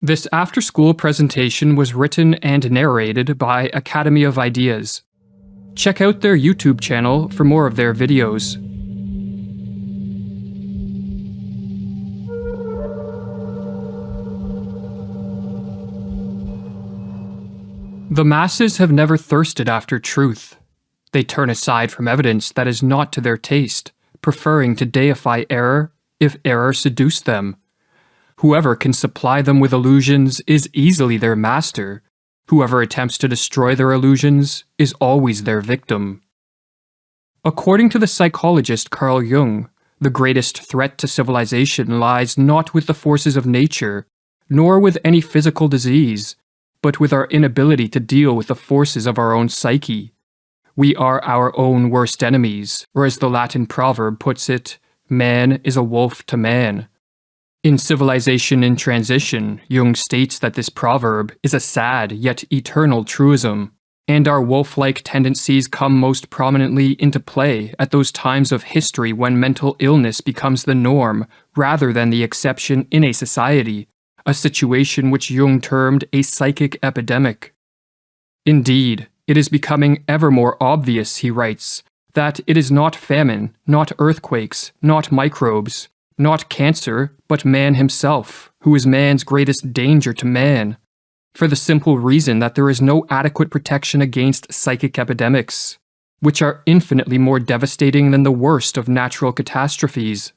This after-school presentation was written and narrated by Academy of Ideas. Check out their YouTube channel for more of their videos. The masses have never thirsted after truth. They turn aside from evidence that is not to their taste, preferring to deify error if error seduced them. Whoever can supply them with illusions is easily their master. Whoever attempts to destroy their illusions is always their victim. According to the psychologist Carl Jung, the greatest threat to civilization lies not with the forces of nature, nor with any physical disease, but with our inability to deal with the forces of our own psyche. We are our own worst enemies, or as the Latin proverb puts it, man is a wolf to man. In Civilization in Transition, Jung states that this proverb is a sad yet eternal truism, and our wolf-like tendencies come most prominently into play at those times of history when mental illness becomes the norm rather than the exception in a society, a situation which Jung termed a psychic epidemic. Indeed, it is becoming ever more obvious, he writes, that it is not famine, not earthquakes, not microbes, not cancer, but man himself, who is man's greatest danger to man, for the simple reason that there is no adequate protection against psychic epidemics, which are infinitely more devastating than the worst of natural catastrophes.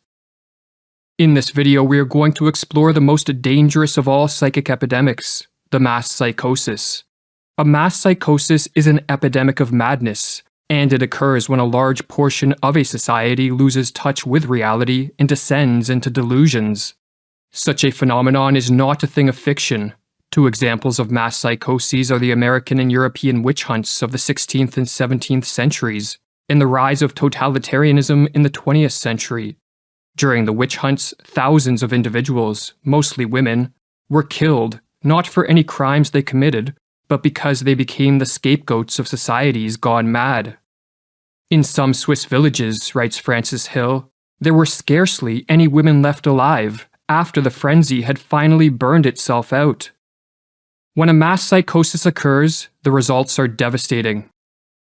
In this video, we are going to explore the most dangerous of all psychic epidemics, the mass psychosis. A mass psychosis is an epidemic of madness, and it occurs when a large portion of a society loses touch with reality and descends into delusions. Such a phenomenon is not a thing of fiction. Two examples of mass psychoses are the American and European witch hunts of the 16th and 17th centuries, and the rise of totalitarianism in the 20th century. During the witch hunts, thousands of individuals, mostly women, were killed, not for any crimes they committed, but because they became the scapegoats of societies gone mad. In some Swiss villages, writes Francis Hill, there were scarcely any women left alive after the frenzy had finally burned itself out. When a mass psychosis occurs, the results are devastating.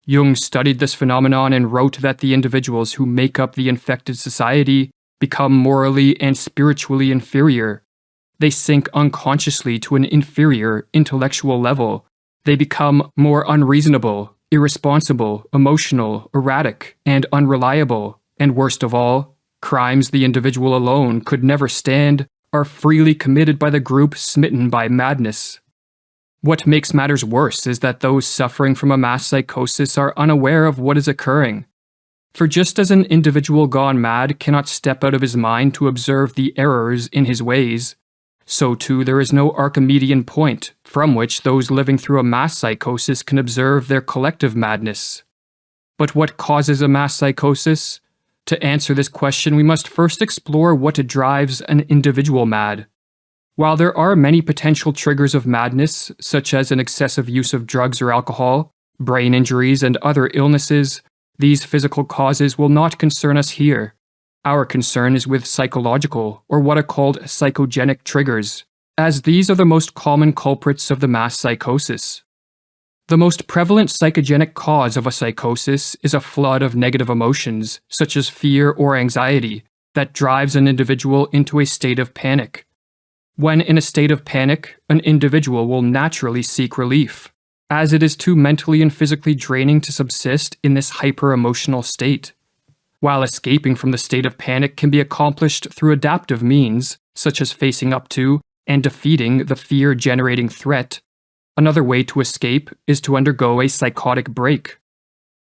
Jung studied this phenomenon and wrote that the individuals who make up the infected society become morally and spiritually inferior. They sink unconsciously to an inferior intellectual level. They become more unreasonable, irresponsible, emotional, erratic, and unreliable, and worst of all, crimes the individual alone could never stand are freely committed by the group smitten by madness. What makes matters worse is that those suffering from a mass psychosis are unaware of what is occurring. For just as an individual gone mad cannot step out of his mind to observe the errors in his ways, so too there is no Archimedean point from which those living through a mass psychosis can observe their collective madness. But what causes a mass psychosis? To answer this question, we must first explore what drives an individual mad. While there are many potential triggers of madness, such as an excessive use of drugs or alcohol, brain injuries, and other illnesses, these physical causes will not concern us here. Our concern is with psychological, or what are called psychogenic triggers, as these are the most common culprits of the mass psychosis. The most prevalent psychogenic cause of a psychosis is a flood of negative emotions, such as fear or anxiety, that drives an individual into a state of panic. When in a state of panic, an individual will naturally seek relief, as it is too mentally and physically draining to subsist in this hyper-emotional state. While escaping from the state of panic can be accomplished through adaptive means, such as facing up to and defeating the fear-generating threat, another way to escape is to undergo a psychotic break.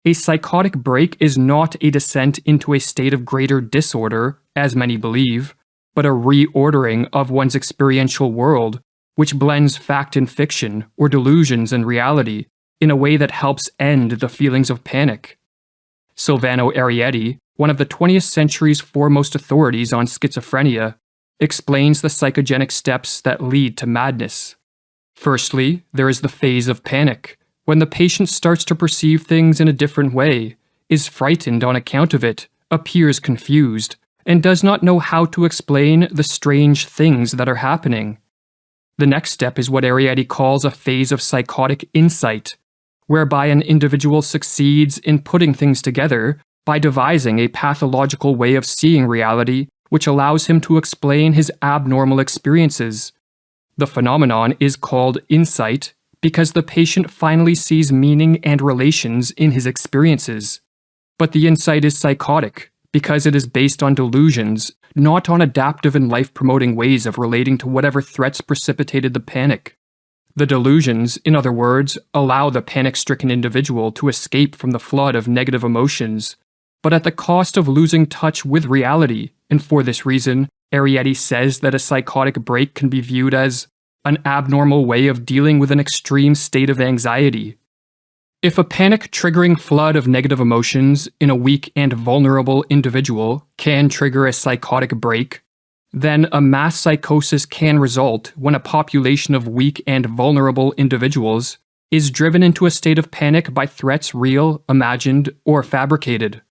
A psychotic break is not a descent into a state of greater disorder, as many believe, but a reordering of one's experiential world, which blends fact and fiction, or delusions and reality, in a way that helps end the feelings of panic. Silvano Arietti, one of the 20th century's foremost authorities on schizophrenia, explains the psychogenic steps that lead to madness. Firstly, there is the phase of panic, when the patient starts to perceive things in a different way, is frightened on account of it, appears confused, and does not know how to explain the strange things that are happening. The next step is what Arrietty calls a phase of psychotic insight, whereby an individual succeeds in putting things together by devising a pathological way of seeing reality which allows him to explain his abnormal experiences. The phenomenon is called insight because the patient finally sees meaning and relations in his experiences. But the insight is psychotic because it is based on delusions, not on adaptive and life-promoting ways of relating to whatever threats precipitated the panic. The delusions, in other words, allow the panic-stricken individual to escape from the flood of negative emotions, but at the cost of losing touch with reality, and for this reason, Arrietty says that a psychotic break can be viewed as an abnormal way of dealing with an extreme state of anxiety. If a panic-triggering flood of negative emotions in a weak and vulnerable individual can trigger a psychotic break, then a mass psychosis can result when a population of weak and vulnerable individuals is driven into a state of panic by threats real, imagined, or fabricated.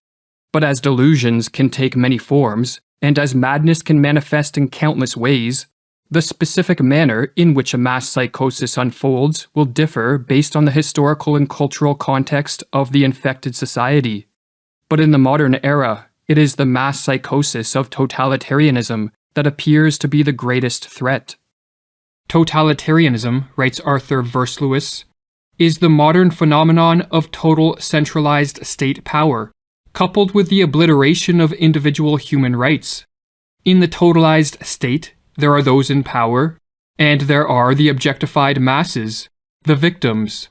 But as delusions can take many forms, and as madness can manifest in countless ways, the specific manner in which a mass psychosis unfolds will differ based on the historical and cultural context of the infected society. But in the modern era, it is the mass psychosis of totalitarianism that appears to be the greatest threat. Totalitarianism, writes Arthur Versluis, is the modern phenomenon of total centralized state power, coupled with the obliteration of individual human rights. In the totalized state, there are those in power, and there are the objectified masses, the victims.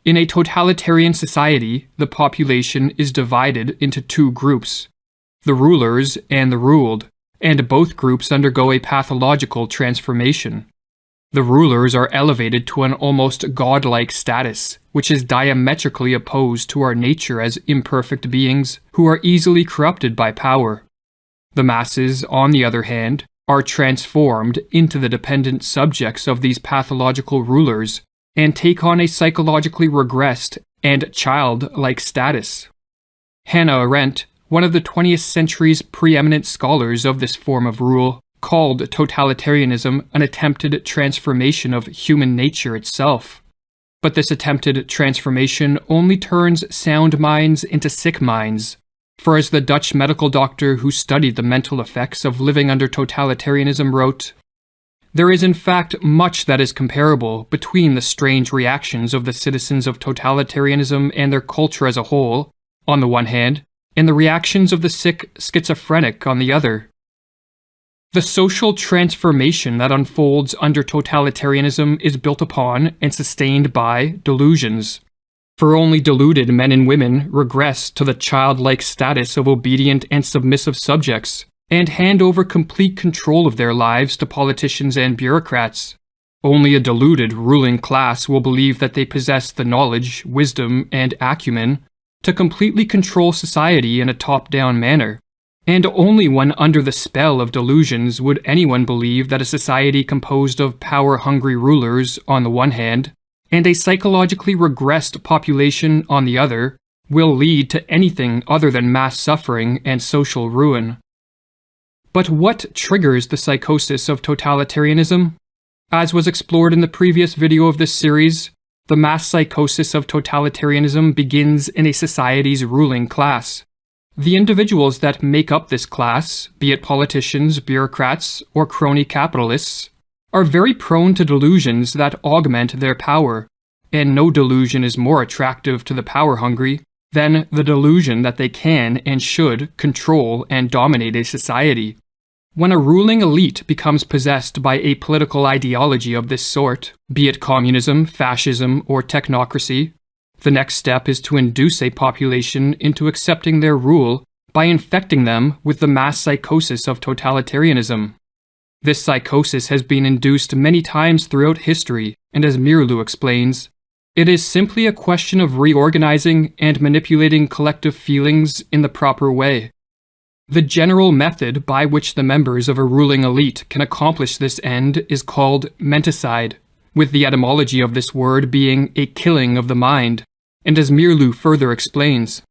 In a totalitarian society, the population is divided into two groups, the rulers and the ruled, and both groups undergo a pathological transformation. The rulers are elevated to an almost godlike status, which is diametrically opposed to our nature as imperfect beings who are easily corrupted by power. The masses, on the other hand, are transformed into the dependent subjects of these pathological rulers and take on a psychologically regressed and childlike status. Hannah Arendt, one of the 20th century's preeminent scholars of this form of rule, called totalitarianism an attempted transformation of human nature itself. But this attempted transformation only turns sound minds into sick minds. For as the Dutch medical doctor who studied the mental effects of living under totalitarianism wrote, "There is in fact much that is comparable between the strange reactions of the citizens of totalitarianism and their culture as a whole, on the one hand, and the reactions of the sick schizophrenic on the other. The social transformation that unfolds under totalitarianism is built upon and sustained by delusions. For only deluded men and women regress to the childlike status of obedient and submissive subjects, and hand over complete control of their lives to politicians and bureaucrats. Only a deluded ruling class will believe that they possess the knowledge, wisdom, and acumen to completely control society in a top-down manner. And only when under the spell of delusions would anyone believe that a society composed of power-hungry rulers on the one hand, and a psychologically regressed population on the other, will lead to anything other than mass suffering and social ruin. But what triggers the psychosis of totalitarianism? As was explored in the previous video of this series, the mass psychosis of totalitarianism begins in a society's ruling class. The individuals that make up this class, be it politicians, bureaucrats, or crony capitalists, are very prone to delusions that augment their power, and no delusion is more attractive to the power-hungry than the delusion that they can and should control and dominate a society. When a ruling elite becomes possessed by a political ideology of this sort, be it communism, fascism, or technocracy, the next step is to induce a population into accepting their rule by infecting them with the mass psychosis of totalitarianism. This psychosis has been induced many times throughout history, and as Mirlu explains, it is simply a question of reorganizing and manipulating collective feelings in the proper way. The general method by which the members of a ruling elite can accomplish this end is called menticide, with the etymology of this word being a killing of the mind, and as Mirlu further explains,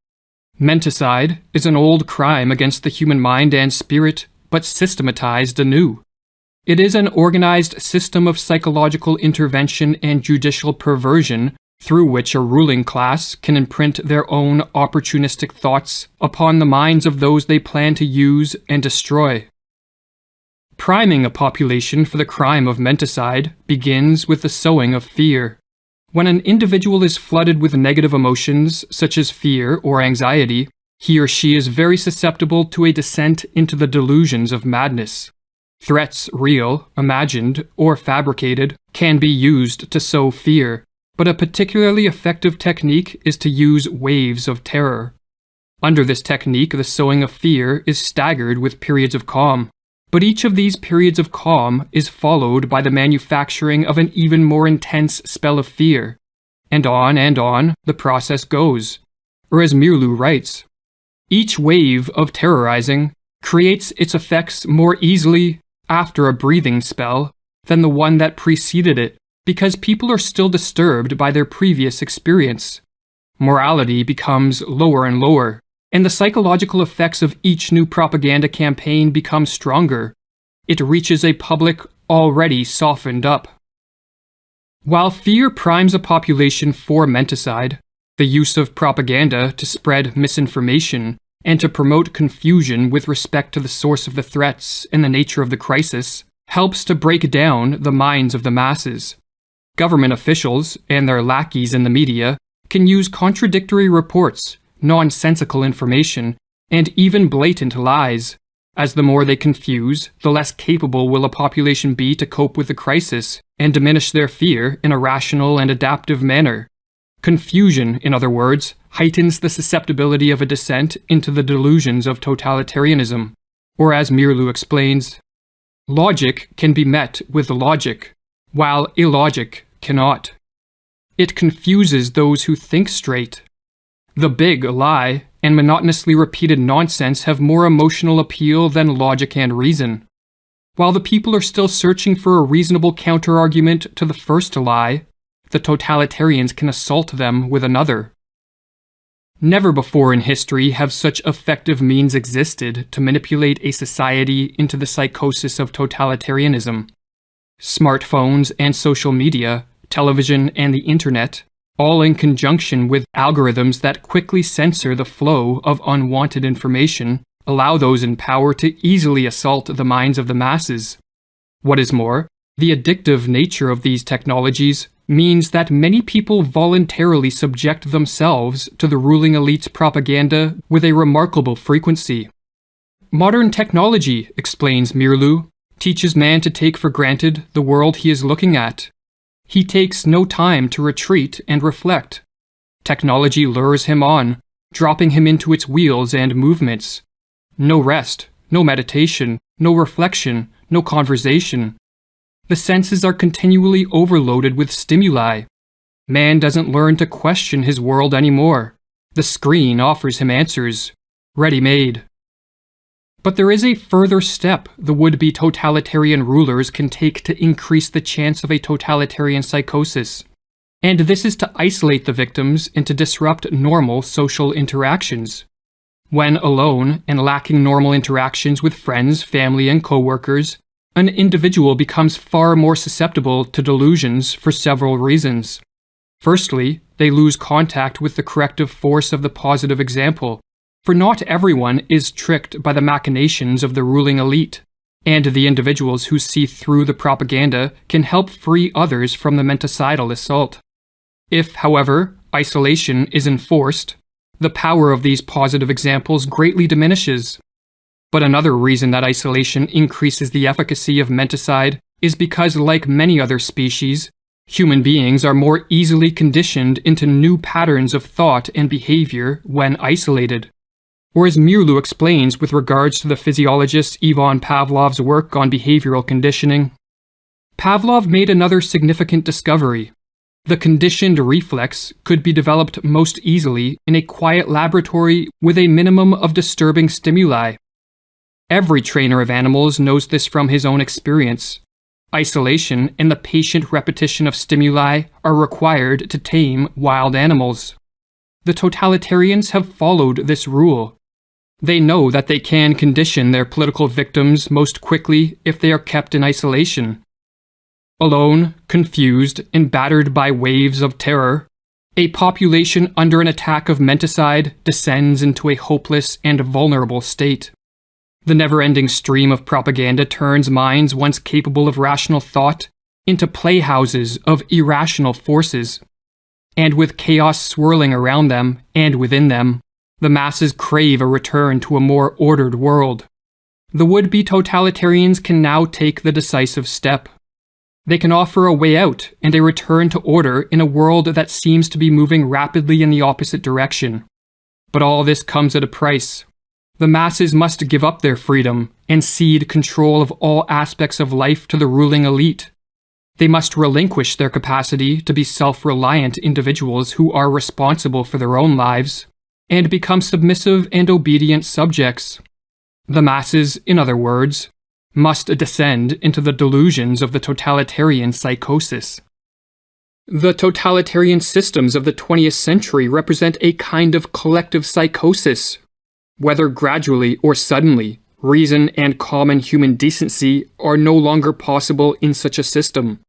menticide is an old crime against the human mind and spirit, but systematized anew. It is an organized system of psychological intervention and judicial perversion through which a ruling class can imprint their own opportunistic thoughts upon the minds of those they plan to use and destroy. Priming a population for the crime of menticide begins with the sowing of fear. When an individual is flooded with negative emotions, such as fear or anxiety, he or she is very susceptible to a descent into the delusions of madness. Threats, real, imagined, or fabricated, can be used to sow fear, but a particularly effective technique is to use waves of terror. Under this technique, the sowing of fear is staggered with periods of calm, but each of these periods of calm is followed by the manufacturing of an even more intense spell of fear, and on the process goes. Or as Mirlu writes, each wave of terrorizing creates its effects more easily after a breathing spell than the one that preceded it, because people are still disturbed by their previous experience. Morality becomes lower and lower, and the psychological effects of each new propaganda campaign become stronger. It reaches a public already softened up. While fear primes a population for menticide, the use of propaganda to spread misinformation and to promote confusion with respect to the source of the threats and the nature of the crisis helps to break down the minds of the masses. Government officials and their lackeys in the media can use contradictory reports, nonsensical information, and even blatant lies. As the more they confuse, the less capable will a population be to cope with the crisis and diminish their fear in a rational and adaptive manner. Confusion, in other words, heightens the susceptibility of a descent into the delusions of totalitarianism. Or as Mirlu explains, logic can be met with logic, while illogic cannot. It confuses those who think straight. The big lie and monotonously repeated nonsense have more emotional appeal than logic and reason. While the people are still searching for a reasonable counterargument to the first lie, the totalitarians can assault them with another. Never before in history have such effective means existed to manipulate a society into the psychosis of totalitarianism. Smartphones and social media, television and the internet, all in conjunction with algorithms that quickly censor the flow of unwanted information, allow those in power to easily assault the minds of the masses. What is more, the addictive nature of these technologies means that many people voluntarily subject themselves to the ruling elite's propaganda with a remarkable frequency. Modern technology, explains Mirlu, teaches man to take for granted the world he is looking at. He takes no time to retreat and reflect. Technology lures him on, dropping him into its wheels and movements. No rest, no meditation, no reflection, no conversation. The senses are continually overloaded with stimuli. Man doesn't learn to question his world anymore. The screen offers him answers, ready-made. But there is a further step the would-be totalitarian rulers can take to increase the chance of a totalitarian psychosis. And this is to isolate the victims and to disrupt normal social interactions. When alone and lacking normal interactions with friends, family, and co-workers, an individual becomes far more susceptible to delusions for several reasons. Firstly, they lose contact with the corrective force of the positive example, for not everyone is tricked by the machinations of the ruling elite, and the individuals who see through the propaganda can help free others from the menticidal assault. If, however, isolation is enforced, the power of these positive examples greatly diminishes. But another reason that isolation increases the efficacy of menticide is because, like many other species, human beings are more easily conditioned into new patterns of thought and behavior when isolated. Or as Mirlu explains with regards to the physiologist Ivan Pavlov's work on behavioral conditioning, Pavlov made another significant discovery. The conditioned reflex could be developed most easily in a quiet laboratory with a minimum of disturbing stimuli. Every trainer of animals knows this from his own experience. Isolation and the patient repetition of stimuli are required to tame wild animals. The totalitarians have followed this rule. They know that they can condition their political victims most quickly if they are kept in isolation. Alone, confused, and battered by waves of terror, a population under an attack of menticide descends into a hopeless and vulnerable state. The never-ending stream of propaganda turns minds once capable of rational thought into playhouses of irrational forces. And with chaos swirling around them and within them, the masses crave a return to a more ordered world. The would-be totalitarians can now take the decisive step. They can offer a way out and a return to order in a world that seems to be moving rapidly in the opposite direction. But all this comes at a price. The masses must give up their freedom and cede control of all aspects of life to the ruling elite. They must relinquish their capacity to be self-reliant individuals who are responsible for their own lives, and become submissive and obedient subjects. The masses, in other words, must descend into the delusions of the totalitarian psychosis. The totalitarian systems of the 20th century represent a kind of collective psychosis. Whether gradually or suddenly, reason and common human decency are no longer possible in such a system.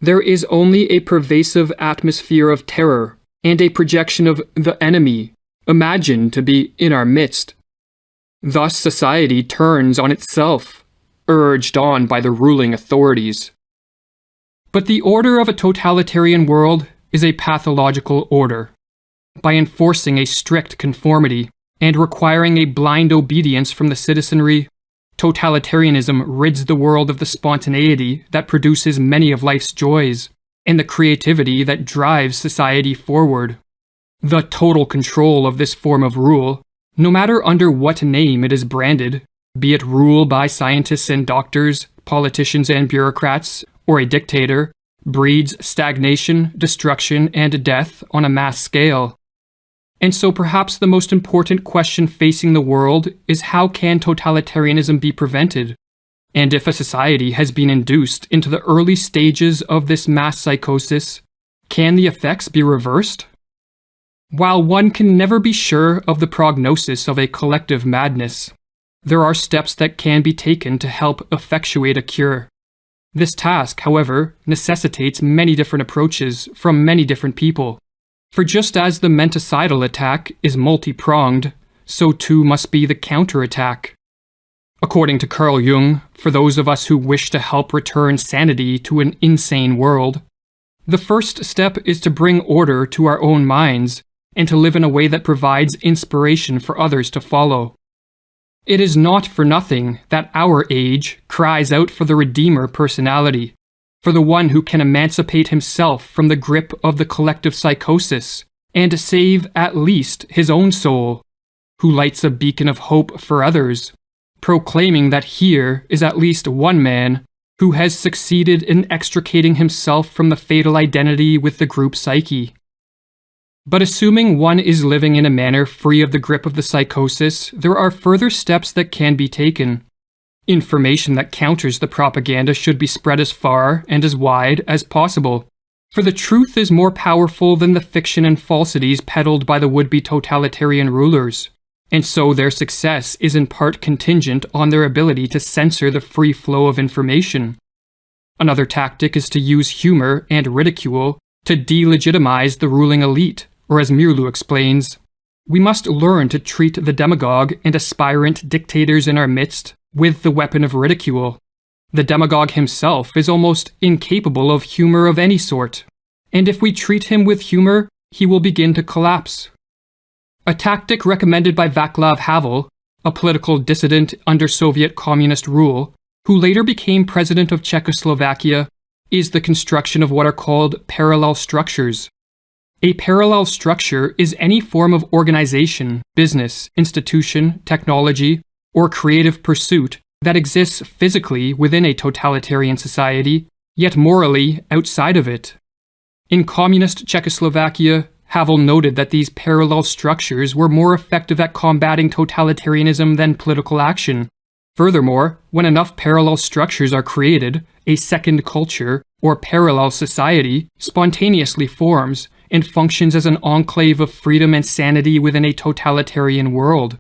There is only a pervasive atmosphere of terror and a projection of the enemy, imagined to be in our midst. Thus society turns on itself, urged on by the ruling authorities. But the order of a totalitarian world is a pathological order. By enforcing a strict conformity and requiring a blind obedience from the citizenry, totalitarianism rids the world of the spontaneity that produces many of life's joys and the creativity that drives society forward. The total control of this form of rule, no matter under what name it is branded, be it rule by scientists and doctors, politicians and bureaucrats, or a dictator, breeds stagnation, destruction, and death on a mass scale. And so perhaps the most important question facing the world is how can totalitarianism be prevented? And if a society has been induced into the early stages of this mass psychosis, can the effects be reversed? While one can never be sure of the prognosis of a collective madness, there are steps that can be taken to help effectuate a cure. This task, however, necessitates many different approaches from many different people. For just as the menticidal attack is multi-pronged, so too must be the counterattack. According to Carl Jung, for those of us who wish to help return sanity to an insane world, the first step is to bring order to our own minds and to live in a way that provides inspiration for others to follow. It is not for nothing that our age cries out for the Redeemer personality, for the one who can emancipate himself from the grip of the collective psychosis and save at least his own soul, who lights a beacon of hope for others, proclaiming that here is at least one man who has succeeded in extricating himself from the fatal identity with the group psyche. But assuming one is living in a manner free of the grip of the psychosis, there are further steps that can be taken. Information that counters the propaganda should be spread as far and as wide as possible, for the truth is more powerful than the fiction and falsities peddled by the would-be totalitarian rulers, and so their success is in part contingent on their ability to censor the free flow of information. Another tactic is to use humor and ridicule to delegitimize the ruling elite, or as Mirlu explains, we must learn to treat the demagogue and aspirant dictators in our midst with the weapon of ridicule. The demagogue himself is almost incapable of humor of any sort, and if we treat him with humor, he will begin to collapse. A tactic recommended by Václav Havel, a political dissident under Soviet communist rule, who later became president of Czechoslovakia, is the construction of what are called parallel structures. A parallel structure is any form of organization, business, institution, technology, or creative pursuit that exists physically within a totalitarian society, yet morally outside of it. In communist Czechoslovakia, Havel noted that these parallel structures were more effective at combating totalitarianism than political action. Furthermore, when enough parallel structures are created, a second culture, or parallel society, spontaneously forms and functions as an enclave of freedom and sanity within a totalitarian world.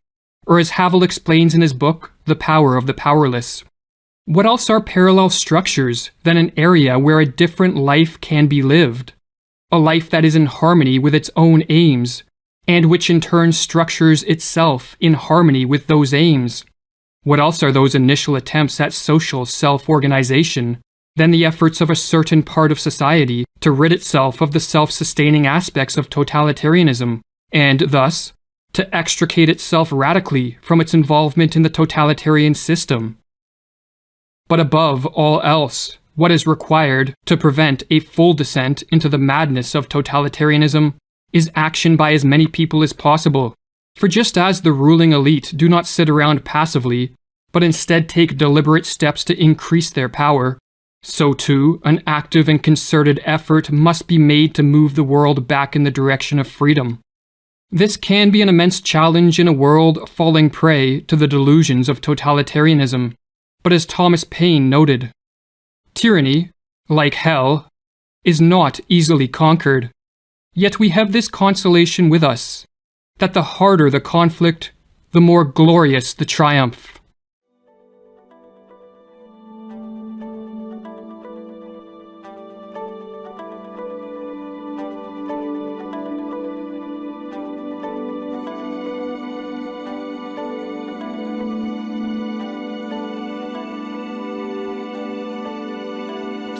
Or as Havel explains in his book, The Power of the Powerless, what else are parallel structures than an area where a different life can be lived? A life that is in harmony with its own aims, and which in turn structures itself in harmony with those aims. What else are those initial attempts at social self-organization than the efforts of a certain part of society to rid itself of the self-sustaining aspects of totalitarianism, and thus, to extricate itself radically from its involvement in the totalitarian system? But above all else, what is required to prevent a full descent into the madness of totalitarianism is action by as many people as possible. For just as the ruling elite do not sit around passively, but instead take deliberate steps to increase their power, so too an active and concerted effort must be made to move the world back in the direction of freedom. This can be an immense challenge in a world falling prey to the delusions of totalitarianism, but as Thomas Paine noted, tyranny, like hell, is not easily conquered. Yet we have this consolation with us, that the harder the conflict, the more glorious the triumph.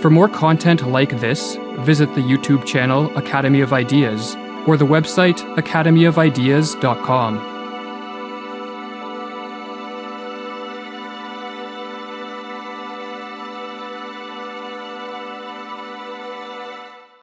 For more content like this, visit the YouTube channel Academy of Ideas or the website academyofideas.com.